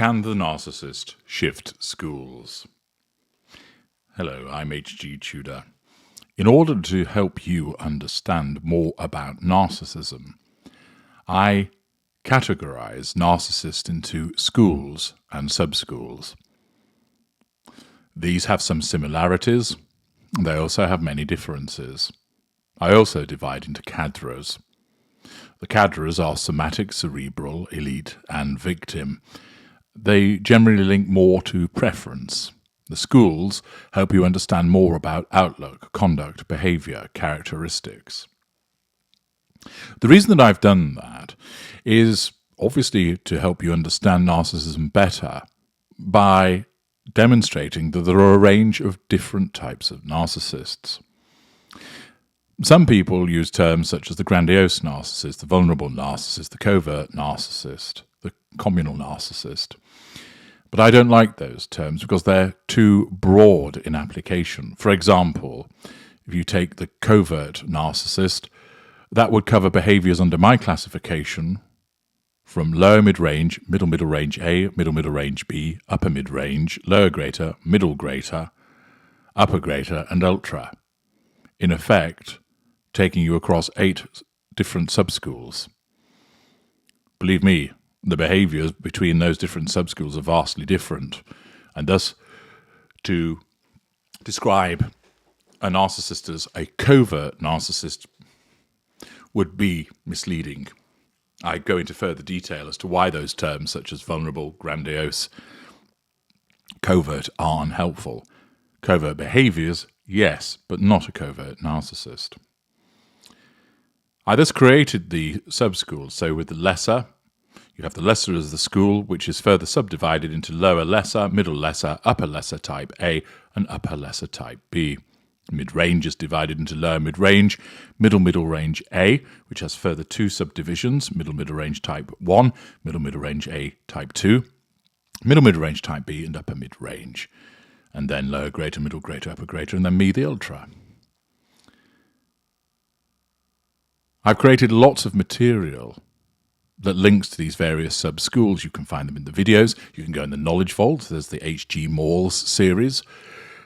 Can the narcissist shift schools? Hello, I'm hgTudor. In order to help you understand more about narcissism, I categorize narcissists into schools and subschools. These have some similarities. They also have many differences. I also divide into cadres. The cadres are somatic, cerebral, elite, and victim. They generally link more to preference. The schools help you understand more about outlook, conduct, behavior, characteristics. The reason that I've done that is obviously to help you understand narcissism better by demonstrating that there are a range of different types of narcissists. Some people use terms such as the grandiose narcissist, the vulnerable narcissist, the covert narcissist, the communal narcissist. But I don't like those terms because they're too broad in application. For example, if you take the covert narcissist, that would cover behaviors under my classification from lower mid-range, middle range A, middle range B, upper mid-range, lower greater, middle greater, upper greater, and ultra. In effect, taking you across 8 different subschools. Believe me, the behaviors between those different subschools are vastly different, and thus to describe a narcissist as a covert narcissist would be misleading. I go into further detail as to why those terms such as vulnerable, grandiose, covert are unhelpful. Covert behaviors, yes, but not a covert narcissist. I thus created the subschools. So with the lesser, you have the lesser as the school, which is further subdivided into lower lesser, middle lesser, upper lesser type A, and upper lesser type B. Mid-range is divided into lower mid-range, middle range A, which has further 2 subdivisions, middle range type 1, middle range A type 2, middle range type B, and upper mid-range. And then lower greater, middle greater, upper greater, and then me, the ultra. I've created lots of material that links to these various sub-schools. You can find them in the videos. You can go in the Knowledge Vault. There's the HG Malls series.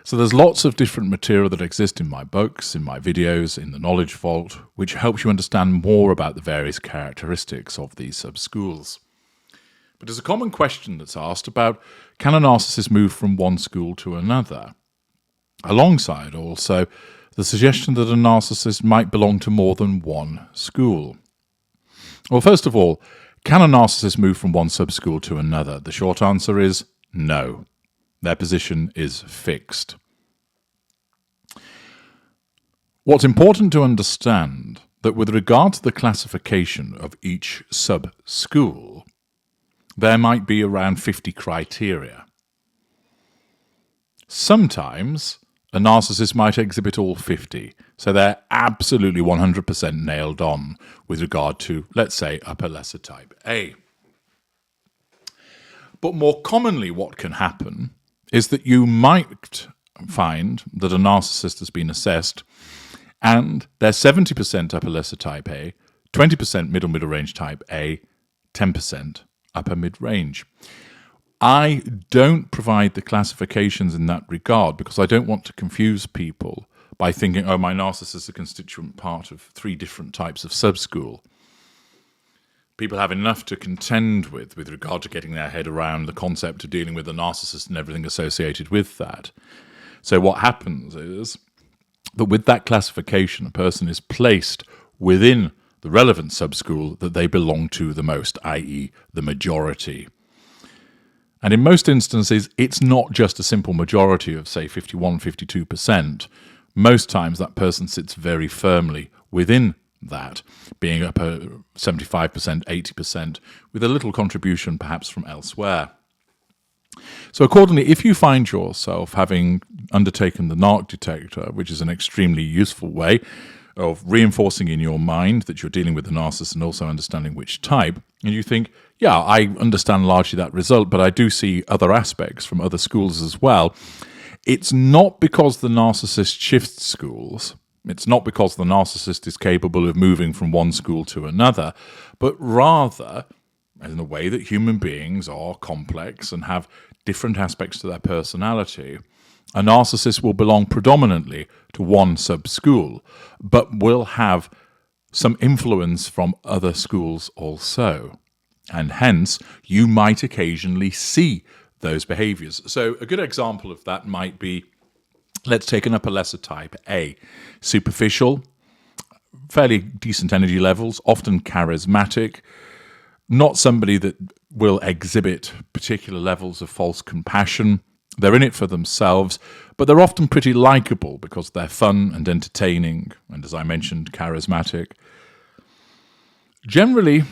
So there's lots of different material that exists in my books, in my videos, in the Knowledge Vault, which helps you understand more about the various characteristics of these sub-schools. But there's a common question that's asked about, can a narcissist move from one school to another? Alongside also the suggestion that a narcissist might belong to more than one school. Well, first of all, can a narcissist move from one sub-school to another? The short answer is no. Their position is fixed. What's important to understand that with regard to the classification of each sub-school, there might be around 50 criteria. Sometimes a narcissist might exhibit all 50, so they're absolutely 100% nailed on with regard to, let's say, upper lesser type A. But more commonly what can happen is that you might find that a narcissist has been assessed and they're 70% upper lesser type A, 20% middle range type A, 10% upper mid-range. I don't provide the classifications in that regard because I don't want to confuse people by thinking, oh, my narcissist is a constituent part of 3 different types of sub-school. People have enough to contend with regard to getting their head around the concept of dealing with a narcissist and everything associated with that. So what happens is that with that classification, a person is placed within the relevant sub-school that they belong to the most, i.e. the majority. And in most instances, it's not just a simple majority of, say, 51, 52%. Most times that person sits very firmly within that, being up 75%, 80%, with a little contribution perhaps from elsewhere. So accordingly, if you find yourself having undertaken the narc detector, which is an extremely useful way of reinforcing in your mind that you're dealing with the narcissist and also understanding which type, and you think, yeah, I understand largely that result, but I do see other aspects from other schools as well. It's not because the narcissist shifts schools. It's not because the narcissist is capable of moving from one school to another, but rather in the way that human beings are complex and have different aspects to their personality, a narcissist will belong predominantly to one sub-school, but will have some influence from other schools also. And hence, you might occasionally see those behaviors. So a good example of that might be, let's take an upper lesser type A. Superficial, fairly decent energy levels, often charismatic, not somebody that will exhibit particular levels of false compassion. They're in it for themselves, but they're often pretty likable because they're fun and entertaining, and as I mentioned, charismatic. Generally,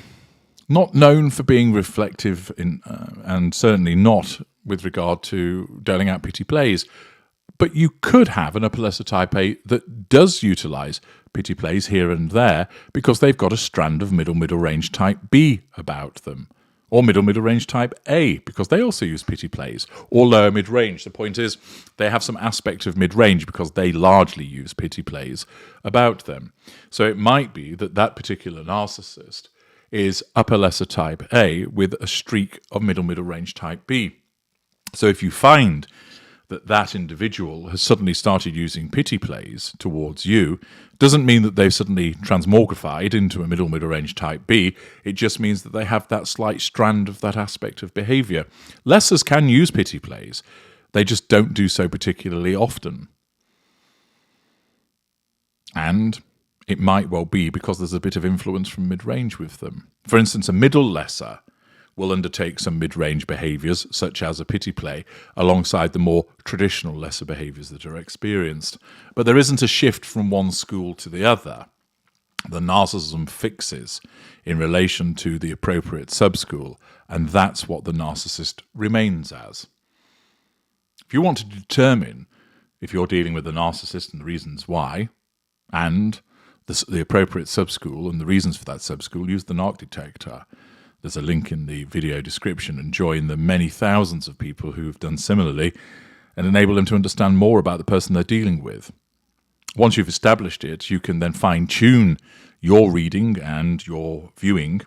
not known for being reflective and certainly not with regard to doling out pity plays. But you could have an upper lesser type A that does utilize pity plays here and there because they've got a strand of middle range type B about them. Or middle range type A because they also use pity plays. Or lower mid range. The point is they have some aspect of mid range because they largely use pity plays about them. So it might be that that particular narcissist is upper lesser type A with a streak of middle range type B. So if you find that that individual has suddenly started using pity plays towards you, doesn't mean that they've suddenly transmogrified into a middle range type B. It just means that they have that slight strand of that aspect of behavior. Lessers can use pity plays. They just don't do so particularly often. And it might well be because there's a bit of influence from mid-range with them. For instance, a middle lesser will undertake some mid-range behaviors, such as a pity play, alongside the more traditional lesser behaviors that are experienced. But there isn't a shift from one school to the other. The narcissism fixes in relation to the appropriate sub-school, and that's what the narcissist remains as. If you want to determine if you're dealing with a narcissist and the reasons why, and the appropriate sub-school and the reasons for that sub-school, use the narc detector. There's a link in the video description, and join the many thousands of people who've done similarly and enable them to understand more about the person they're dealing with. Once you've established it, you can then fine-tune your reading and your viewing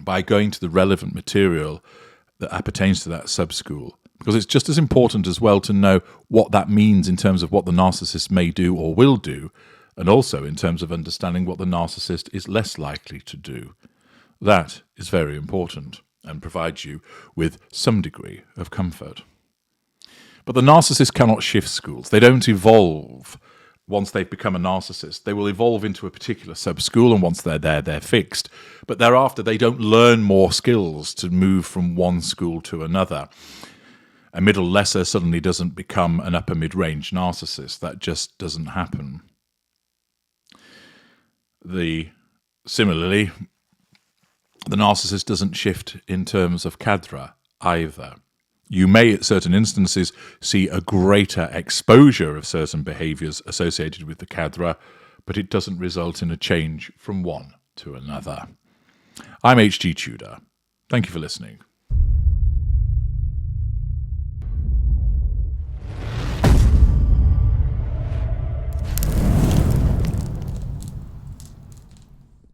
by going to the relevant material that appertains to that sub-school. Because it's just as important as well to know what that means in terms of what the narcissist may do or will do, and also in terms of understanding what the narcissist is less likely to do. That is very important and provides you with some degree of comfort. But the narcissist cannot shift schools. They don't evolve once they've become a narcissist. They will evolve into a particular sub-school, and once they're there, they're fixed. But thereafter, they don't learn more skills to move from one school to another. A middle lesser suddenly doesn't become an upper mid-range narcissist. That just doesn't happen. Similarly, the narcissist doesn't shift in terms of cadre either. You may, at certain instances, see a greater exposure of certain behaviours associated with the cadre, but it doesn't result in a change from one to another. I'm HG Tudor. Thank you for listening.